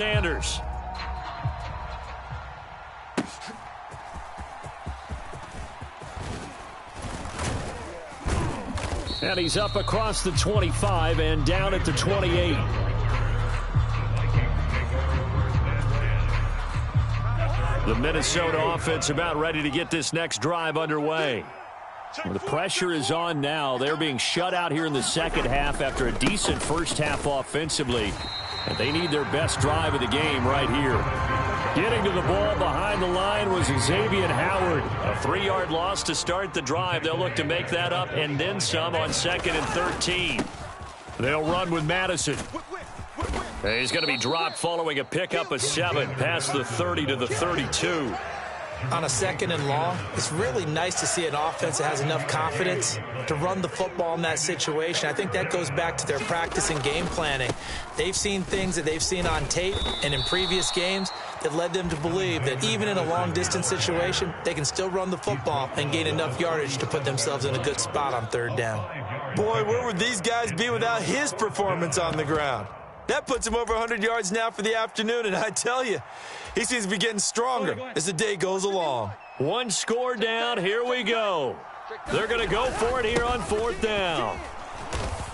Sanders. And he's up across the 25 and down at the 28. The Minnesota offense about ready to get this next drive underway. Well, the pressure is on now. They're being shut out here in the second half after a decent first half offensively. And they need their best drive of the game right here. Getting to the ball behind the line was Xavier Howard. A 3-yard loss to start the drive. They'll look to make that up and then some on 2nd and 13. They'll run with Madison. He's going to be dropped following a pickup of 7 past the 30 to the 32. On a 2nd and long, it's really nice to see an offense that has enough confidence to run the football in that situation. I think that goes back to their practice and game planning. They've seen things that they've seen on tape and in previous games that led them to believe that even in a long-distance situation, they can still run the football and gain enough yardage to put themselves in a good spot on 3rd down. Boy, where would these guys be without his performance on the ground? That puts him over 100 yards now for the afternoon, and I tell you, he seems to be getting stronger as the day goes along. 1 score down. Here we go. They're going to go for it here on 4th down.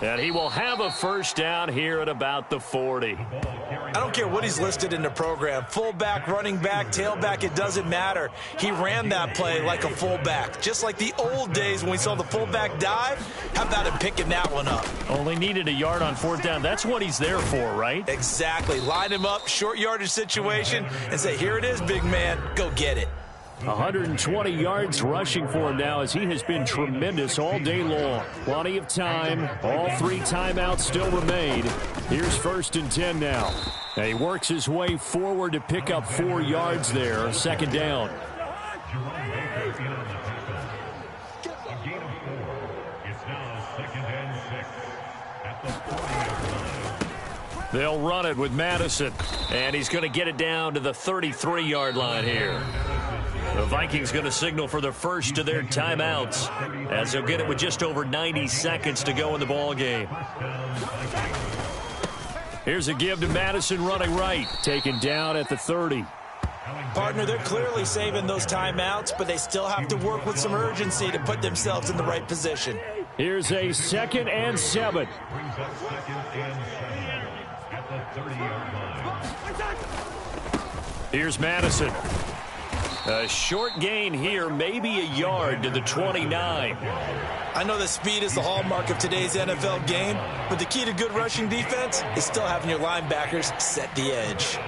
And he will have a first down here at about the 40. I don't care what he's listed in the program. Fullback, running back, tailback, it doesn't matter. He ran that play like a fullback. Just like the old days when we saw the fullback dive. How about him picking that one up? Only needed a yard on 4th down. That's what he's there for, right? Exactly. Line him up, short yardage situation, and say, here it is, big man. Go get it. 120 yards rushing for him now as he has been tremendous all day long. Plenty of time. All 3 timeouts still remain. Here's 1st and 10 now. And he works his way forward to pick up 4 yards there. 2nd down. They'll run it with Madison. And he's going to get it down to the 33-yard line here. The Vikings going to signal for the first of their timeouts as they'll get it with just over 90 seconds to go in the ball game. Here's a give to Madison running right. Taken down at the 30. Partner, they're clearly saving those timeouts, but they still have to work with some urgency to put themselves in the right position. Here's a 2nd and 7. Here's Madison. A short gain here, maybe a yard to the 29. I know that speed is the hallmark of today's NFL game, but the key to good rushing defense is still having your linebackers set the edge.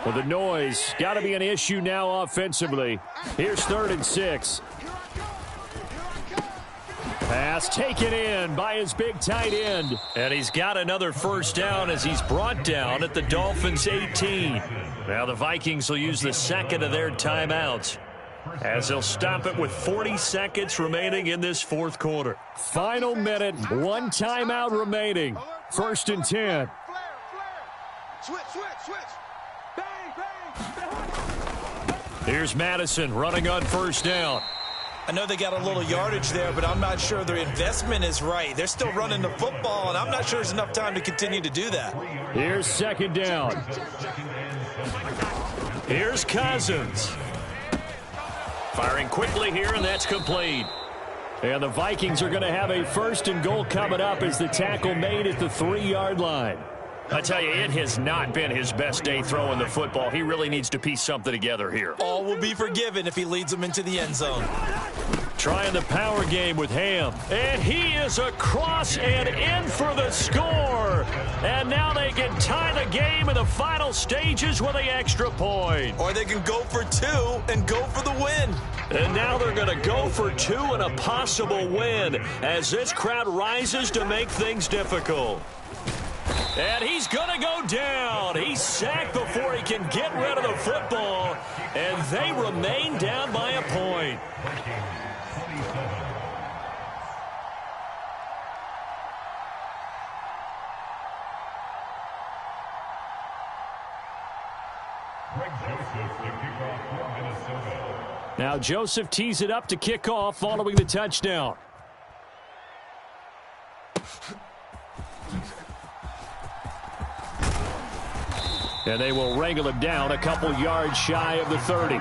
Well, the noise got to be an issue now offensively. Here's 3rd and 6. Pass taken in by his big tight end. And he's got another first down as he's brought down at the Dolphins' 18. Now the Vikings will use the 2nd of their timeouts as they'll stop it with 40 seconds remaining in this 4th quarter. Final minute, 1 timeout remaining. 1st and 10. Switch. Here's Madison running on 1st down. I know they got a little yardage there, but I'm not sure their investment is right. They're still running the football, and I'm not sure there's enough time to continue to do that. Here's 2nd down. Here's Cousins. Firing quickly here, and that's complete. And the Vikings are going to have a 1st and goal coming up as the tackle made at the 3-yard line. I tell you, it has not been his best day throwing the football. He really needs to piece something together here. All will be forgiven if he leads them into the end zone. Trying the power game with Ham. And he is across and in for the score. And now they can tie the game in the final stages with the extra point. Or they can go for 2 and go for the win. And now they're going to go for 2 and a possible win as this crowd rises to make things difficult. And he's going to go down. He's sacked before he can get rid of the football. And they remain down by a point. Now Joseph tees it up to kick off following the touchdown. And they will wrangle him down a couple yards shy of the 30.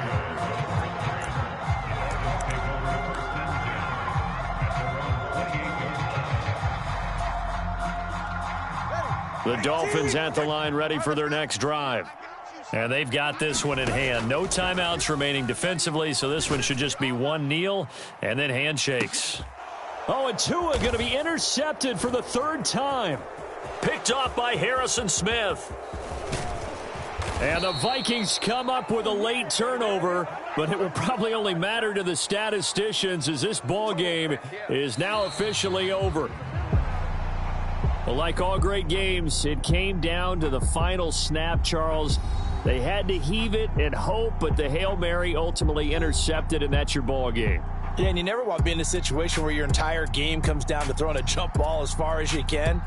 The Dolphins at the line ready for their next drive. And they've got this one in hand. No timeouts remaining defensively, so this one should just be one kneel and then handshakes. Oh, and Tua going to be intercepted for the third time. Picked off by Harrison Smith. And the Vikings come up with a late turnover, but it will probably only matter to the statisticians as this ball game is now officially over. Well, like all great games, it came down to the final snap, Charles. They had to heave it and hope, but the Hail Mary ultimately intercepted, and that's your ball game. Yeah, and you never want to be in a situation where your entire game comes down to throwing a jump ball as far as you can.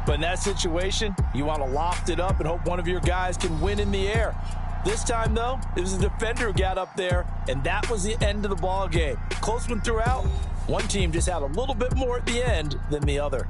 But in that situation, you want to loft it up and hope one of your guys can win in the air. This time, though, it was a defender who got up there, and that was the end of the ball game. Close one throughout. One team just had a little bit more at the end than the other.